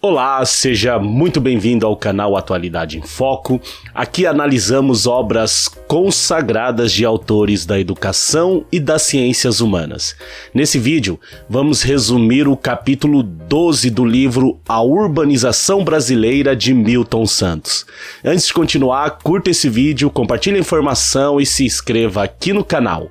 Olá, seja muito bem-vindo ao canal Atualidade em Foco. Aqui analisamos obras consagradas de autores da educação e das ciências humanas. Nesse vídeo, vamos resumir o capítulo 12 do livro A Urbanização Brasileira de Milton Santos. Antes de continuar, curta esse vídeo, compartilhe a informação e se inscreva aqui no canal.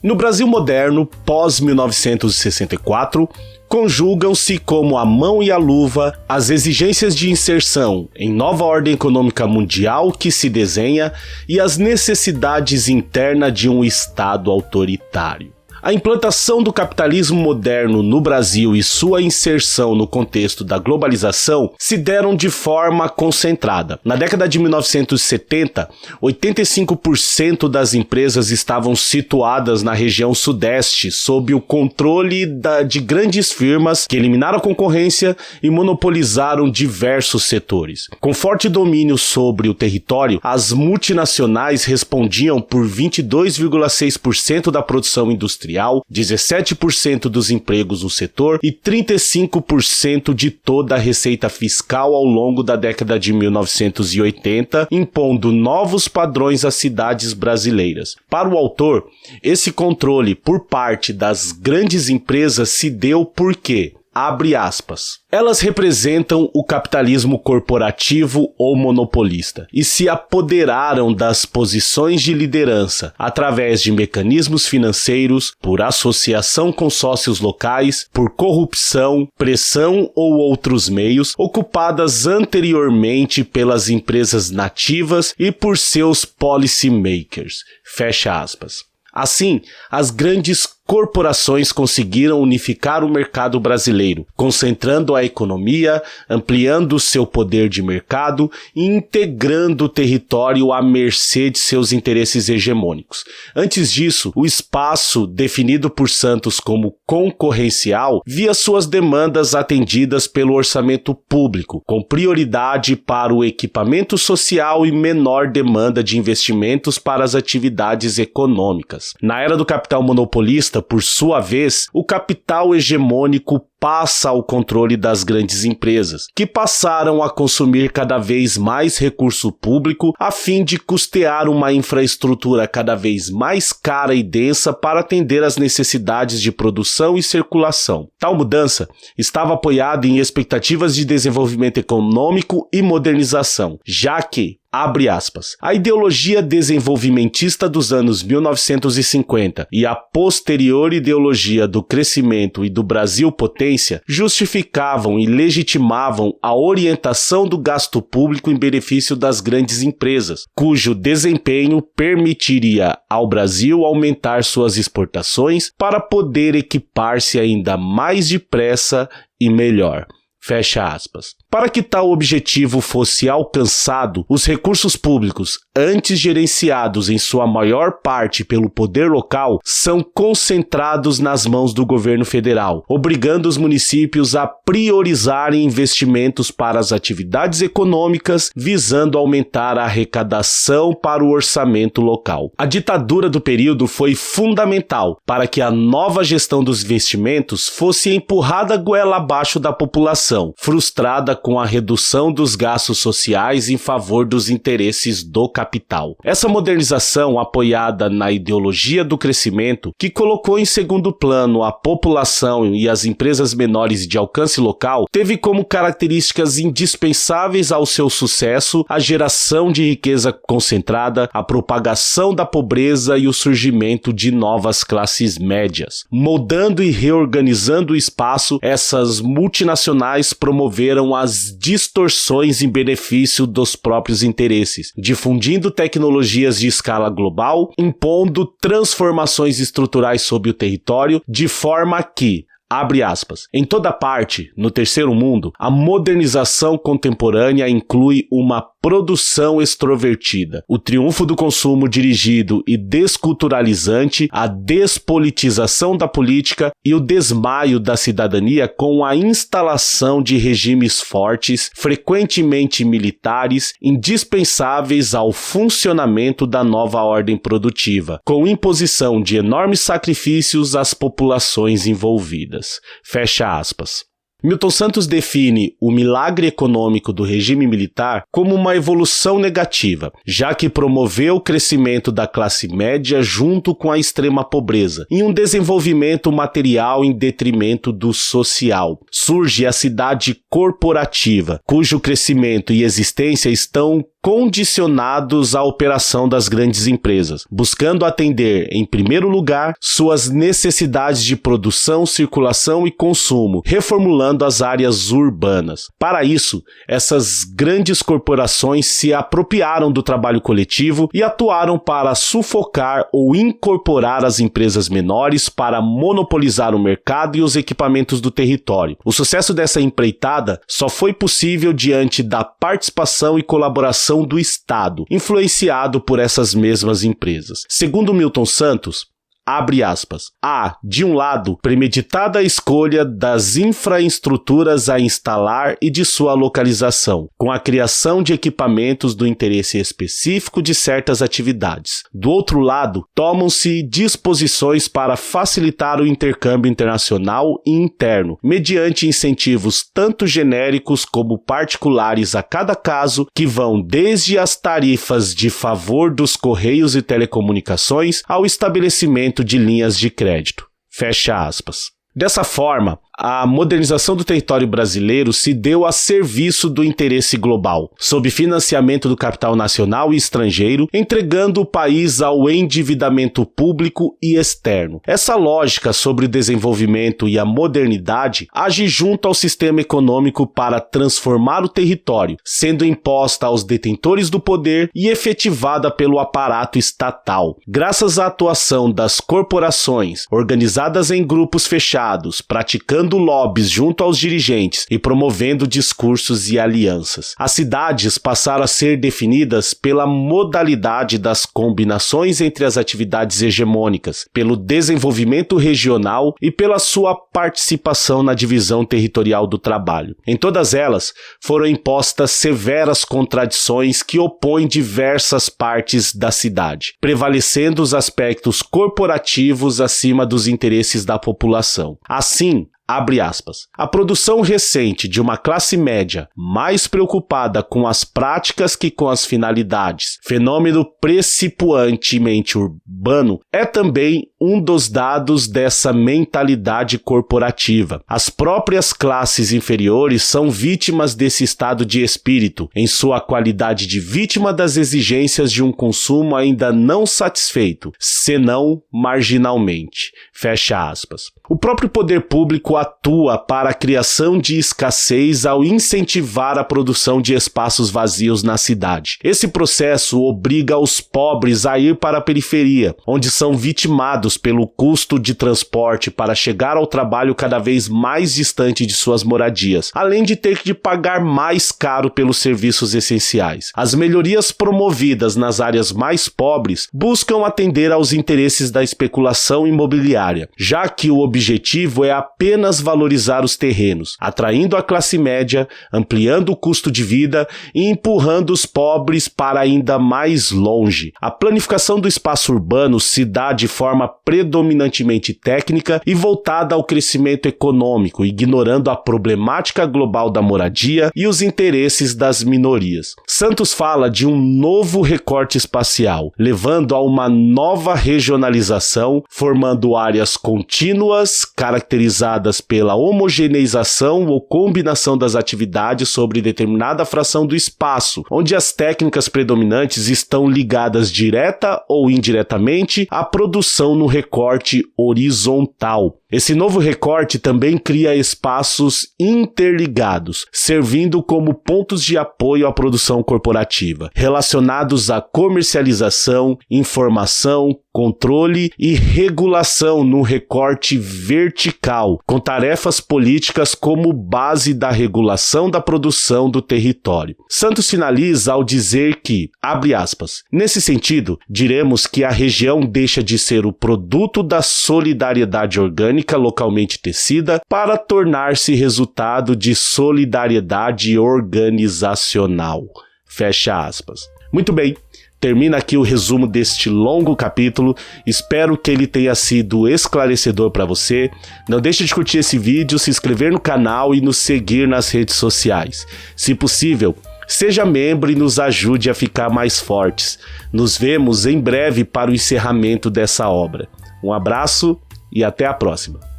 No Brasil moderno, pós-1964, conjugam-se como a mão e a luva as exigências de inserção em nova ordem econômica mundial que se desenha e as necessidades internas de um Estado autoritário. A implantação do capitalismo moderno no Brasil e sua inserção no contexto da globalização se deram de forma concentrada. Na década de 1970, 85% das empresas estavam situadas na região sudeste, sob o controle de grandes firmas que eliminaram a concorrência e monopolizaram diversos setores. Com forte domínio sobre o território, as multinacionais respondiam por 22,6% da produção industrial, 17% dos empregos no setor e 35% de toda a receita fiscal ao longo da década de 1980, impondo novos padrões às cidades brasileiras. Para o autor, esse controle por parte das grandes empresas se deu porque, abre aspas, elas representam o capitalismo corporativo ou monopolista e se apoderaram das posições de liderança através de mecanismos financeiros, por associação com sócios locais, por corrupção, pressão ou outros meios ocupadas anteriormente pelas empresas nativas e por seus policy makers. Fecha aspas. Assim, as grandes corporações conseguiram unificar o mercado brasileiro, concentrando a economia, ampliando seu poder de mercado e integrando o território à mercê de seus interesses hegemônicos. Antes disso, o espaço, definido por Santos como concorrencial, via suas demandas atendidas pelo orçamento público, com prioridade para o equipamento social e menor demanda de investimentos para as atividades econômicas. Na era do capital monopolista, por sua vez, o capital hegemônico passa ao controle das grandes empresas, que passaram a consumir cada vez mais recurso público a fim de custear uma infraestrutura cada vez mais cara e densa para atender às necessidades de produção e circulação. Tal mudança estava apoiada em expectativas de desenvolvimento econômico e modernização, já que, abre aspas, a ideologia desenvolvimentista dos anos 1950 e a posterior ideologia do crescimento e do Brasil potência justificavam e legitimavam a orientação do gasto público em benefício das grandes empresas, cujo desempenho permitiria ao Brasil aumentar suas exportações para poder equipar-se ainda mais depressa e melhor. Fecha aspas. Para que tal objetivo fosse alcançado, os recursos públicos, antes gerenciados em sua maior parte pelo poder local, são concentrados nas mãos do governo federal, obrigando os municípios a priorizarem investimentos para as atividades econômicas, visando aumentar a arrecadação para o orçamento local. A ditadura do período foi fundamental para que a nova gestão dos investimentos fosse empurrada goela abaixo da população, frustrada com a redução dos gastos sociais em favor dos interesses do capital. Essa modernização, apoiada na ideologia do crescimento, que colocou em segundo plano a população e as empresas menores de alcance local, teve como características indispensáveis ao seu sucesso a geração de riqueza concentrada, a propagação da pobreza e o surgimento de novas classes médias. Moldando e reorganizando o espaço, essas multinacionais promoveram as distorções em benefício dos próprios interesses, difundindo tecnologias de escala global, impondo transformações estruturais sobre o território, de forma que, abre aspas, em toda parte, no terceiro mundo, a modernização contemporânea inclui uma produção extrovertida, o triunfo do consumo dirigido e desculturalizante, a despolitização da política e o desmaio da cidadania com a instalação de regimes fortes, frequentemente militares, indispensáveis ao funcionamento da nova ordem produtiva, com imposição de enormes sacrifícios às populações envolvidas. Fecha aspas. Milton Santos define o milagre econômico do regime militar como uma evolução negativa, já que promoveu o crescimento da classe média junto com a extrema pobreza, e um desenvolvimento material em detrimento do social. Surge a cidade corporativa, cujo crescimento e existência estão condicionados à operação das grandes empresas, buscando atender, em primeiro lugar, suas necessidades de produção, circulação e consumo, reformulando as áreas urbanas. Para isso, essas grandes corporações se apropriaram do trabalho coletivo e atuaram para sufocar ou incorporar as empresas menores para monopolizar o mercado e os equipamentos do território. O sucesso dessa empreitada só foi possível diante da participação e colaboração do Estado, influenciado por essas mesmas empresas. Segundo Milton Santos, abre aspas, há, de um lado, premeditada a escolha das infraestruturas a instalar e de sua localização, com a criação de equipamentos do interesse específico de certas atividades. Do outro lado, tomam-se disposições para facilitar o intercâmbio internacional e interno, mediante incentivos tanto genéricos como particulares a cada caso, que vão desde as tarifas de favor dos Correios e Telecomunicações ao estabelecimento de linhas de crédito. Fecha aspas. Dessa forma, a modernização do território brasileiro se deu a serviço do interesse global, sob financiamento do capital nacional e estrangeiro, entregando o país ao endividamento público e externo. Essa lógica sobre o desenvolvimento e a modernidade age junto ao sistema econômico para transformar o território, sendo imposta aos detentores do poder e efetivada pelo aparato estatal. Graças à atuação das corporações, organizadas em grupos fechados, praticando lobbies junto aos dirigentes e promovendo discursos e alianças. As cidades passaram a ser definidas pela modalidade das combinações entre as atividades hegemônicas, pelo desenvolvimento regional e pela sua participação na divisão territorial do trabalho. Em todas elas, foram impostas severas contradições que opõem diversas partes da cidade, prevalecendo os aspectos corporativos acima dos interesses da população. Assim, abre aspas, a produção recente de uma classe média mais preocupada com as práticas que com as finalidades, fenômeno precipuantemente urbano, é também um dos dados dessa mentalidade corporativa. As próprias classes inferiores são vítimas desse estado de espírito, em sua qualidade de vítima das exigências de um consumo ainda não satisfeito, senão marginalmente. Fecha aspas. O próprio poder público atua para a criação de escassez ao incentivar a produção de espaços vazios na cidade. Esse processo obriga os pobres a ir para a periferia, onde são vitimados pelo custo de transporte para chegar ao trabalho cada vez mais distante de suas moradias, além de ter que pagar mais caro pelos serviços essenciais. As melhorias promovidas nas áreas mais pobres buscam atender aos interesses da especulação imobiliária, já que o objetivo é apenas valorizar os terrenos, atraindo a classe média, ampliando o custo de vida e empurrando os pobres para ainda mais longe. A planificação do espaço urbano se dá de forma predominantemente técnica e voltada ao crescimento econômico, ignorando a problemática global da moradia e os interesses das minorias. Santos fala de um novo recorte espacial, levando a uma nova regionalização, formando áreas contínuas, caracterizadas pela homogeneização ou combinação das atividades sobre determinada fração do espaço, onde as técnicas predominantes estão ligadas direta ou indiretamente à produção no recorte horizontal. Esse novo recorte também cria espaços interligados, servindo como pontos de apoio à produção corporativa, relacionados à comercialização, informação, controle e regulação no recorte vertical, com tarefas políticas como base da regulação da produção do território. Santos finaliza ao dizer que, abre aspas, nesse sentido, diremos que a região deixa de ser o produto da solidariedade orgânica localmente tecida para tornar-se resultado de solidariedade organizacional. Fecha aspas. Muito bem. Termina aqui o resumo deste longo capítulo, espero que ele tenha sido esclarecedor para você. Não deixe de curtir esse vídeo, se inscrever no canal e nos seguir nas redes sociais. Se possível, seja membro e nos ajude a ficar mais fortes. Nos vemos em breve para o encerramento dessa obra. Um abraço e até a próxima.